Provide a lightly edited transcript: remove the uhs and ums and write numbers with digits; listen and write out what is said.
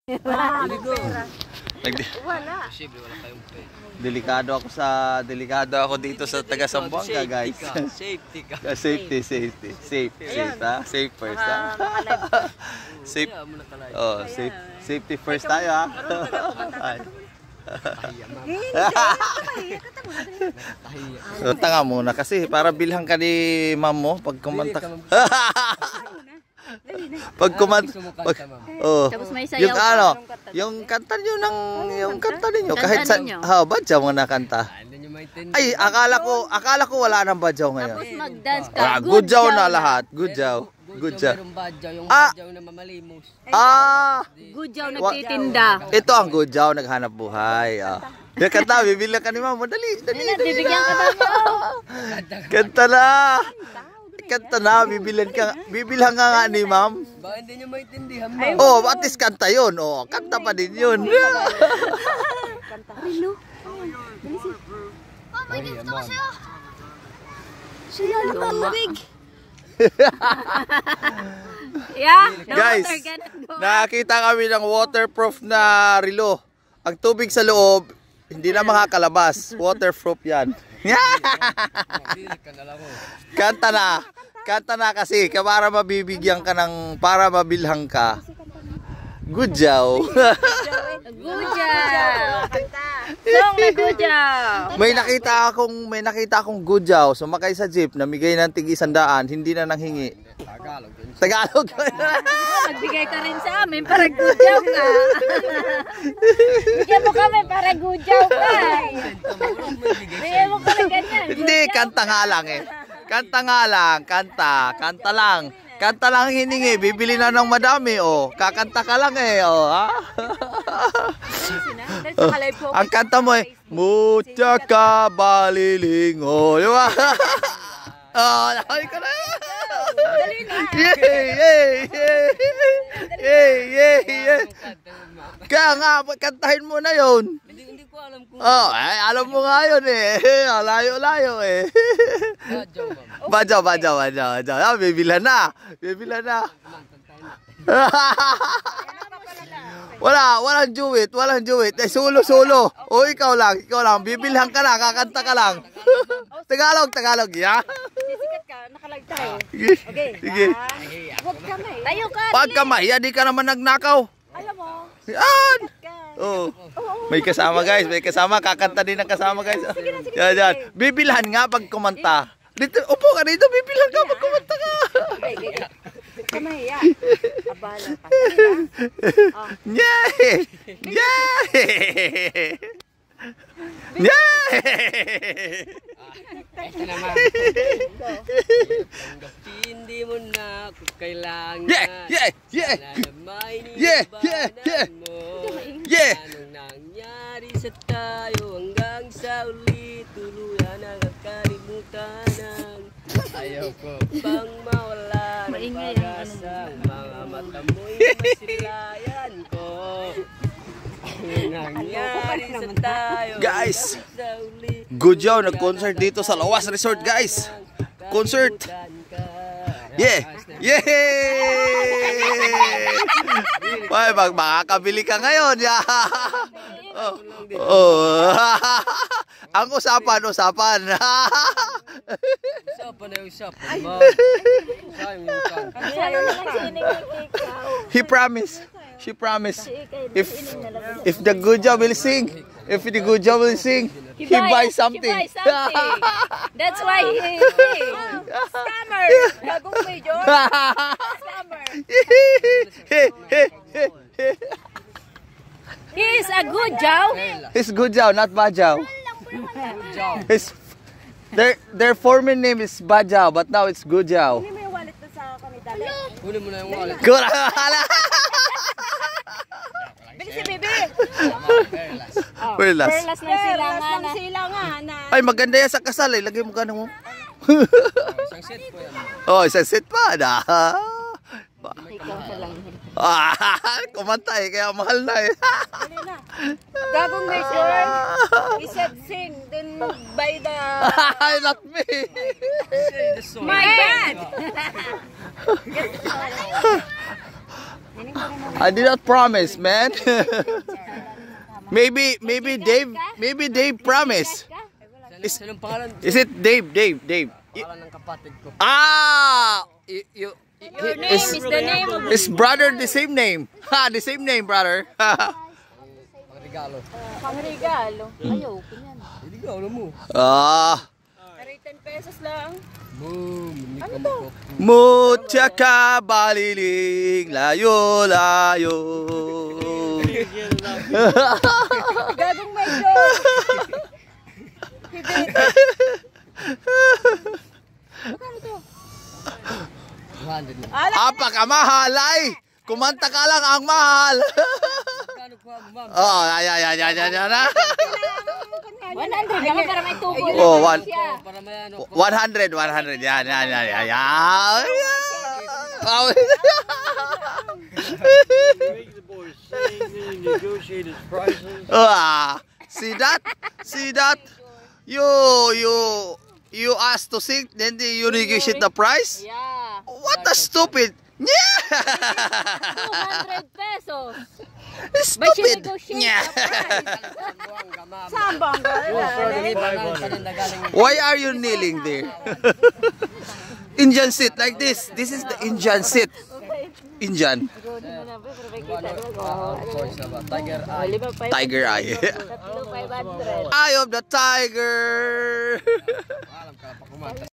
Wala. Delikado ako dito sa taga Zamboanga, guys. Safety ka. Safe ha. Safe first ha. Safe. Oh, safety first tayo ha. Tanga muna kasi para bilhan ka ni ma'am mo pag kumanta. Pag kumanta. Tapos may sayaw. Yung ano, yung kanta niyo yung kanta niyo kahit sa badyaw mo na kanta. Ay, akala ko wala nang badyaw ngayon. Tapos mag-dance ka. Good jow na lahat. Good jow. Good jow. Yung badyaw na mamalimos. Good jow nagtitinda. Ito ang good jow, naghanap buhay. Yung kanta, bibili ka ni mama. Dali. Bibigyan ka na mo. Kanta na. Kanta na, bibilhan ka nga ni ma'am. Baka hindi nyo maintindihan mo. Oh, at least kanta yun. Oh, kanta pa din yun. Rilo. May dito ko siya. Siya naman big. Yeah, guys, nakita kami ng waterproof na relo. Ang tubig sa loob, hindi na makakalabas. Waterproof yan. Kanta na kasi para mabibigyan ka ng, para mabilhang ka. Good jow. Good jow. Song na good jow. May nakita akong good jow. Sumakay sa jeep, namigay ng tig-100, hindi na nanghingi. Tagalog. Nagbigay ka rin sa amin para good jow ka. Bigyan mo kami para good jow ka. Bigyan mo kami ganyan. Hindi, kanta nga lang eh. Kanta nga lang, kanta lang. Kanta lang hiningi, bibili na ng madami, oh. Kakanta ka lang eh, oh, ha? Ang kanta mo eh, Mucha ka balilingo, di ba? Oh, nakay ka na. Yay. Kaya nga, kantahin mo na yun. Hindi ko alam kung... Oh, ay, alam mo nga yun eh. Layo eh. Badyaw. Bibilan na. Walang juwit. Eh, solo. O, ikaw lang. Bibilhan ka lang, kakanta ka lang. Tagalog, ya. Sisikat ka, nakalag tayo. Sige. Huwag kamay. Tayo ka. Pag kamay, di ka naman nagnakaw. Alam mo. Yan. Oh. May kasama guys, kakanta din ang kasama guys. Yan. Bibilhan nga pag kumanta. Dito, upo ka dito, bibilhan ka pag kumanta ka. Kamay, ya. Abala pa. Yay! Ito naman. Hindi mo na ako kailangan. Yeah. Anong nangyari sa tayo hanggang sa uli tuluyan ang kakalimutan ng ayaw ko pang mawala ng pag-asa mga mata mo'y masilayan ko. Nangyari sa tayo guys, good job, nag-concert dito sa Lawas Resort guys. Concert. Yay! Makakabili ka ngayon. Ang usapan. He promised. She promised. If the good job will sing, he buys something. That's why he scammer. Gagong medyo. Scammer. He is a good jow. He's good jow, not badyaw. Their former name is badyaw, but now it's good jow. Kunin mo yung wallet na sa kanila. Kunin mo na yung wallet. Bilis si Bibi. Perlas. Perlas ng silangan. Ay, maganda yan sa kasal eh. Lagay mo ka mo. Isang set po yan. Oh, isang set pa. Ikaw sa lang. Kumanta eh, kaya mahal na eh. Gagong measure. He said sing, then by the... Not me. My God! I did not promise, man. maybe Dave promise. Anong pangalan? Is it Dave? Pangalan ng kapatid ko. Ah, Your name is the name of his brother the same name. Ha, the same name, brother. Pangregalo. pangregalo. Ayaw ko yan. Regalo mo. Ah, 10 pesos lang. Boom. Ano to? Mutya ka baliling layo. Gagong may God. Magkano to? 200 lang. Apakamahal ay. Kumanta ka lang ang mahal. Magkano ko ma'am? Oh, yan. 100 lang para may tubo. Oh, one. Para may ano. 100. Yan. Oh. Make the boys sing and negotiate his prices. Ah, see that? You asked to sing, then you negotiate the price? Yeah. What a stupid! Yeah! 200 pesos. Stupid! sinegotiate Yeah. Saan ba ang Why are you kneeling there? Indian sit like this. This is the Indian sit. Indian. Tiger eye. Tatlo 500. Eye of the tiger. Alam ka pa kumanta.